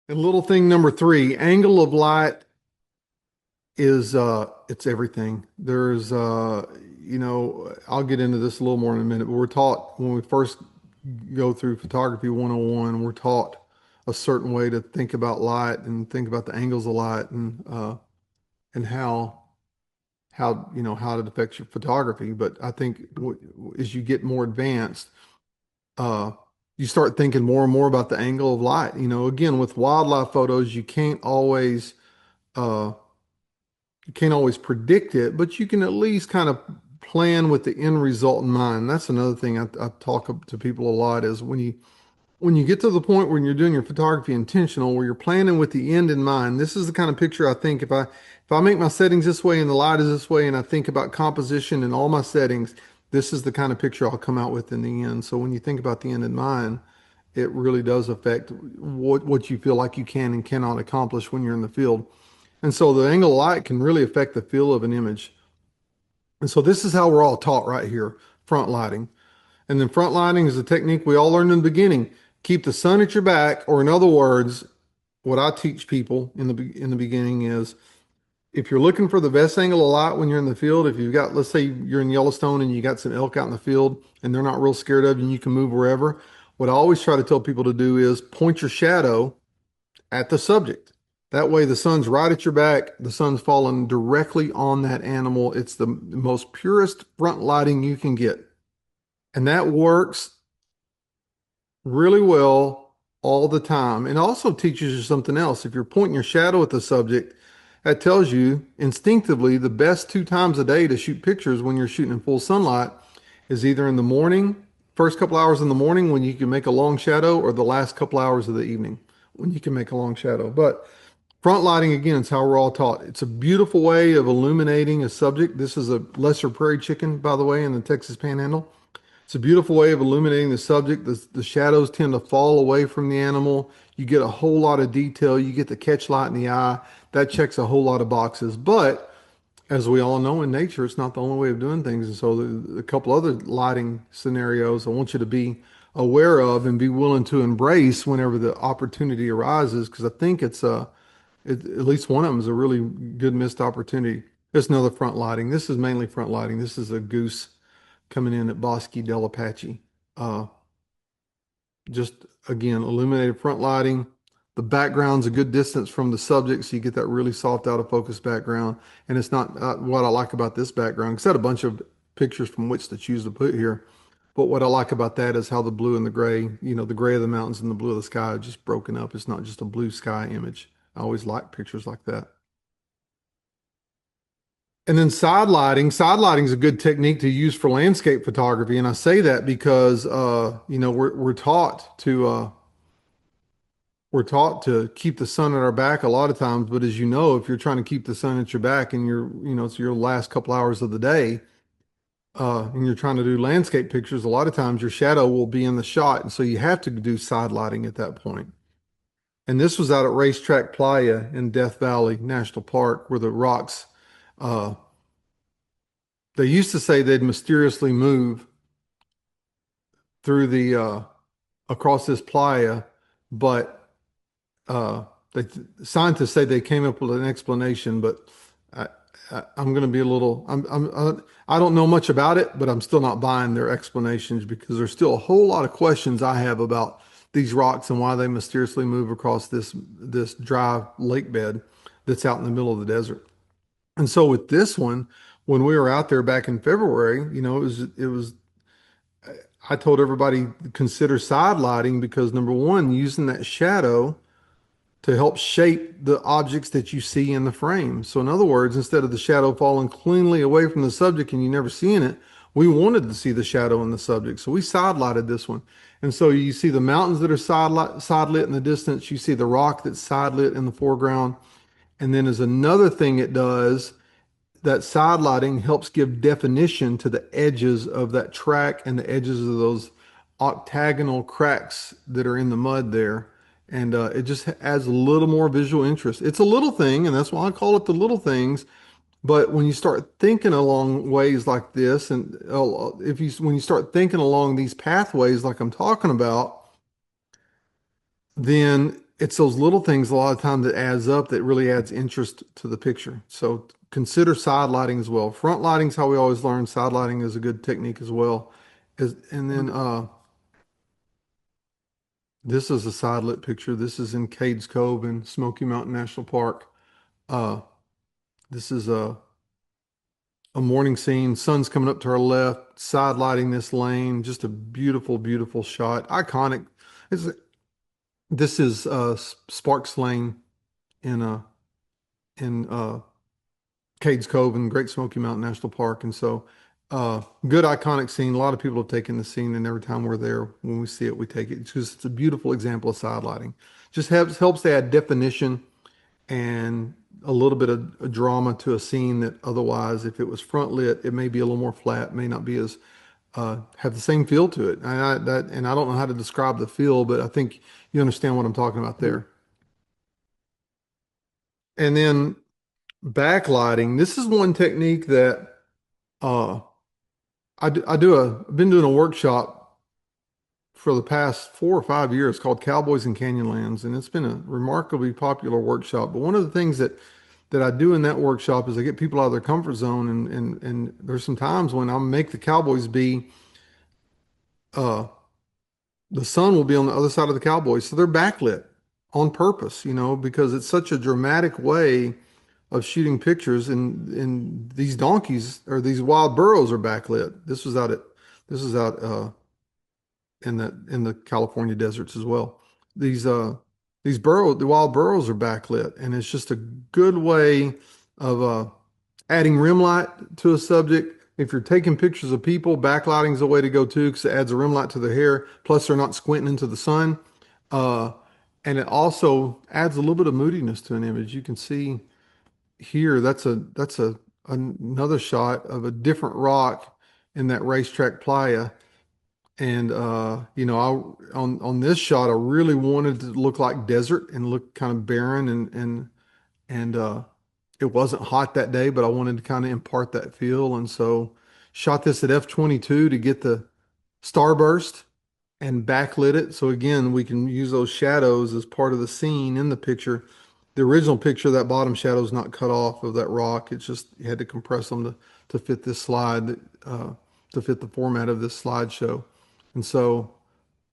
And little thing number three, angle of light is it's everything. There's I'll get into this a little more in a minute, but we're taught when we first go through photography 101, we're taught a certain way to think about light and think about the angles of light and how it affects your photography. But I think as you get more advanced, uh, you start thinking more and more about the angle of light. Again, with wildlife photos, uh, you can't always predict it, but you can at least kind of plan with the end result in mind. That's another thing I talk to people a lot is when you get to the point where you're doing your photography intentional, where you're planning with the end in mind. This is the kind of picture I think if I make my settings this way and the light is this way, and I think about composition and all my settings, this is the kind of picture I'll come out with in the end. So when you think about the end in mind, it really does affect what you feel like you can and cannot accomplish when you're in the field. And so the angle of light can really affect the feel of an image. And so this is how we're all taught right here, front lighting. And then front lighting is a technique we all learned in the beginning. Keep the sun at your back, or in other words, what I teach people in the beginning is if you're looking for the best angle of light when you're in the field, if you've got, let's say you're in Yellowstone and you got some elk out in the field and they're not real scared of you and you can move wherever, what I always try to tell people to do is point your shadow at the subject. That way, the sun's right at your back. The sun's falling directly on that animal. It's the most purest front lighting you can get. And that works really well all the time. And also teaches you something else. If you're pointing your shadow at the subject, that tells you instinctively the best two times a day to shoot pictures when you're shooting in full sunlight is either in the morning, first couple hours in the morning when you can make a long shadow, or the last couple hours of the evening when you can make a long shadow. But front lighting, again, is how we're all taught. It's a beautiful way of illuminating a subject. This is a lesser prairie chicken, by the way, in the Texas Panhandle. It's a beautiful way of illuminating the subject. The shadows tend to fall away from the animal. You get a whole lot of detail. You get the catch light in the eye. That checks a whole lot of boxes. But as we all know in nature, it's not the only way of doing things. And so a couple other lighting scenarios I want you to be aware of and be willing to embrace whenever the opportunity arises, because I think at least one of them is a really good missed opportunity. There's another front lighting. This is mainly front lighting. This is a goose coming in at Bosque del Apache. Uh, just again, illuminated front lighting. The background's a good distance from the subject, so you get that really soft out of focus background. And it's not what I like about this background, because I had a bunch of pictures from which to choose to put here. But what I like about that is how the blue and the gray, the gray of the mountains and the blue of the sky are just broken up. It's not just a blue sky image. I always like pictures like that. And then side lighting. Side lighting is a good technique to use for landscape photography, and I say that because we're taught to keep the sun at our back a lot of times. But as you know, if you're trying to keep the sun at your back and it's your last couple hours of the day, and you're trying to do landscape pictures, a lot of times your shadow will be in the shot, and so you have to do side lighting at that point. And this was out at Racetrack Playa in Death Valley National Park, where the rocks. Uh, they used to say they'd mysteriously move through the across this playa, but uh, they, scientists say they came up with an explanation. But I, I'm going to be a little. I don't know much about it, but I'm still not buying their explanations, because there's still a whole lot of questions I have about these rocks and why they mysteriously move across this dry lake bed that's out in the middle of the desert. And so with this one, when we were out there back in February, it was I told everybody consider side lighting, because number one, using that shadow to help shape the objects that you see in the frame. So in other words, instead of the shadow falling cleanly away from the subject and you never seeing it, we wanted to see the shadow in the subject. So we side lighted this one. And so you see the mountains that are side lit in the distance. You see the rock that's side lit in the foreground. And then as another thing it does, that side lighting helps give definition to the edges of that track and the edges of those octagonal cracks that are in the mud there. And it just adds a little more visual interest. It's a little thing, and that's why I call it the little things. But when you start thinking along ways like this, and if you when you start thinking along these pathways like I'm talking about, then it's those little things a lot of time that adds up that really adds interest to the picture. So consider side lighting as well. Front lighting is how we always learn. Side lighting is a good technique as well. And then this is a side lit picture. This is in Cades Cove in Smoky Mountain National Park. Uh, this is a morning scene. Sun's coming up to our left, side lighting this lane. Just a beautiful, beautiful shot. Iconic. It's, this is Sparks Lane in Cades Cove in Great Smoky Mountain National Park. And so, good iconic scene. A lot of people have taken the scene, and every time we're there, when we see it, we take it. It's a beautiful example of side lighting. Just helps to add definition and a little bit of a drama to a scene that otherwise, if it was front lit, it may be a little more flat, may not be as have the same feel to it. And I don't know how to describe the feel, but I think you understand what I'm talking about there. And then backlighting. This is one technique that uh, I've been doing a workshop for the past 4 or 5 years called Cowboys and Canyonlands, and it's been a remarkably popular workshop. But one of the things that I do in that workshop is I get people out of their comfort zone, and there's some times when I make the Cowboys be uh, the sun will be on the other side of the Cowboys, so they're backlit on purpose, because it's such a dramatic way of shooting pictures, and these donkeys or these wild burros are backlit. This was out in the California deserts as well. These uh the wild burros are backlit, and it's just a good way of adding rim light to a subject. If you're taking pictures of people, backlighting is a way to go too, because it adds a rim light to their hair. Plus, they're not squinting into the sun, uh, and it also adds a little bit of moodiness to an image. You can see here that's another shot of a different rock in that racetrack playa. And on this shot, I really wanted it to look like desert and look kind of barren, and it wasn't hot that day, but I wanted to kind of impart that feel. And so shot this at f/22 to get the starburst and backlit it. So again, we can use those shadows as part of the scene in the picture. The original picture, that bottom shadow is not cut off of that rock. It's just you had to compress them to fit this slide, to fit the format of this slideshow. And so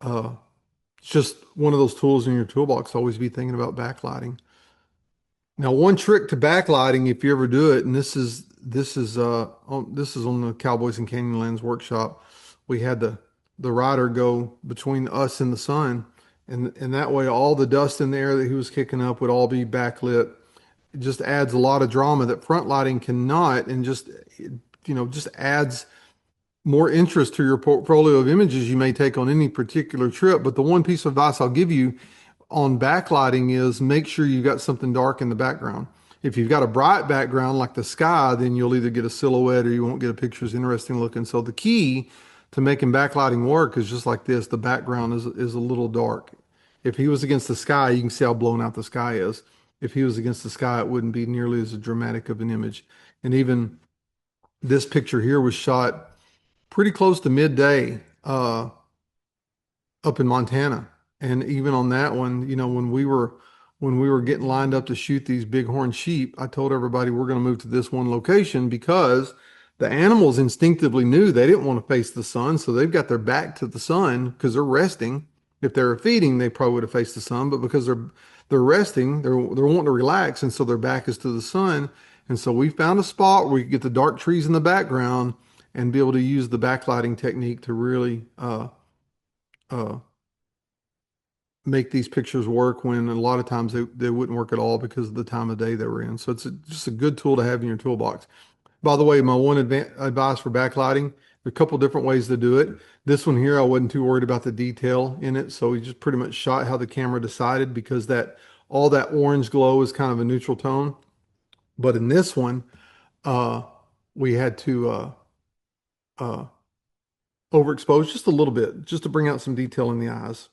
it's just one of those tools in your toolbox. Always be thinking about backlighting. Now, one trick to backlighting, if you ever do it, and this is on the Cowboys and Canyonlands workshop. We had the rider go between us and the sun, and that way all the dust in the air that he was kicking up would all be backlit. It just adds a lot of drama that front lighting cannot, and just adds more interest to your portfolio of images you may take on any particular trip. But the one piece of advice I'll give you on backlighting is make sure you've got something dark in the background. If you've got a bright background like the sky, then you'll either get a silhouette or you won't get a picture as interesting looking. So the key to making backlighting work is just like this. The background is a little dark. If he was against the sky, you can see how blown out the sky is. If he was against the sky, it wouldn't be nearly as dramatic of an image. And even this picture here was shot pretty close to midday up in Montana. And even on that one, when we were getting lined up to shoot these bighorn sheep, I told everybody we're going to move to this one location because the animals instinctively knew they didn't want to face the sun, so they've got their back to the sun because they're resting. If they were feeding, they probably would have faced the sun, but because they're resting, they're wanting to relax, and so their back is to the sun. And so we found a spot where we could get the dark trees in the background and be able to use the backlighting technique to really uh, make these pictures work when a lot of times they wouldn't work at all because of the time of day they were in. So just a good tool to have in your toolbox. By the way, my one advice for backlighting, there are a couple different ways to do it. This one here, I wasn't too worried about the detail in it. So we just pretty much shot how the camera decided because all that orange glow is kind of a neutral tone. But in this one, uh, we had to uh, overexpose just a little bit, just to bring out some detail in the eyes.